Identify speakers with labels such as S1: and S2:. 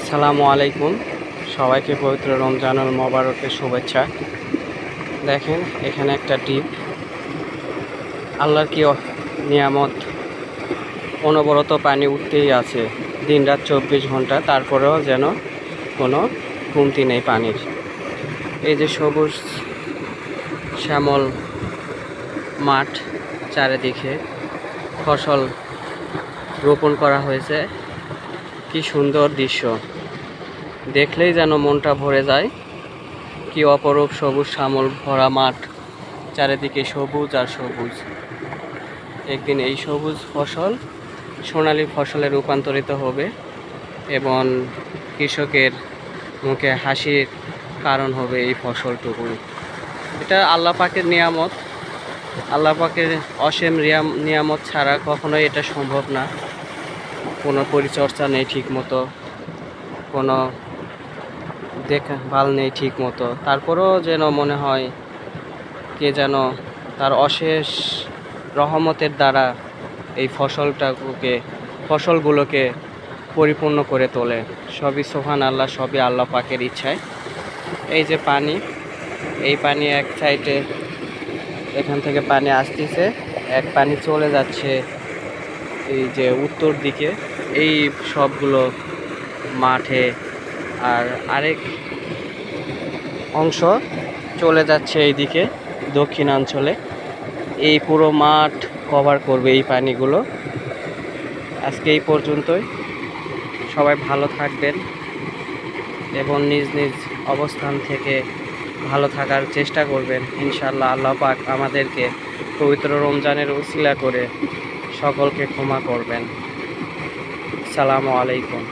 S1: আসসালামু আলাইকুম। সবাইকে পবিত্র রমজানুল মোবারকের শুভেচ্ছা। দেখেন এখানে একটা দ্বীপ, আল্লাহর কি নিয়ামত। অনবরত পানি উঠতেই আছে, দিনরাত 24 ঘন্টা, তারপরেও যেন কোনো কমতি নেই পানির। এই যে সবুজ শ্যামল মাঠ, চারিদিকে ফসল রোপণ করা হয়েছে। কি সুন্দর দৃশ্য, দেখলেই যেন মনটা ভরে যায়। কি অপরূপ সবুজ শ্যামল ভরা মাঠ, চারিদিকে সবুজ আর সবুজ। একদিন এই সবুজ ফসল সোনালী ফসলে রূপান্তরিত হবে এবং কৃষকের মুখে হাসির কারণ হবে এই ফসলটুকু। এটা আল্লাহ পাকের নিয়ামত। আল্লাহ পাকের অসীম নিয়ামত ছাড়া কখনোই এটা সম্ভব না। কোনো পরিচর্যা নেই ঠিক মতো, কোনো দেখভাল নেই ঠিক মতো, তারপরেও যেন মনে হয় কে যেন তার অশেষ রহমতের দ্বারা এই ফসলগুলোকে পরিপূর্ণ করে তোলে। সবই সুবহান আল্লাহ, সবই আল্লাহ পাকের ইচ্ছায়। এই যে পানি, এই পানি এক সাইডে এখান থেকে পানি আসতেছে, এক পানি চলে যাচ্ছে এই যে উত্তর দিকে, এই সবগুলো মাঠে, আর আরেক অংশ চলে যাচ্ছে এইদিকে দক্ষিণাঞ্চলে। এই পুরো মাঠ কভার করবে এই পানিগুলো। আজকে এই পর্যন্তই। সবাই ভালো থাকবেন এবং নিজ নিজ অবস্থান থেকে ভালো থাকার চেষ্টা করবেন। ইনশাআল্লাহ আল্লাহ পাক আমাদেরকে পবিত্র রমজানের উসিলা করে সকলকে ক্ষমা করবেন। আসসালামু আলাইকুম।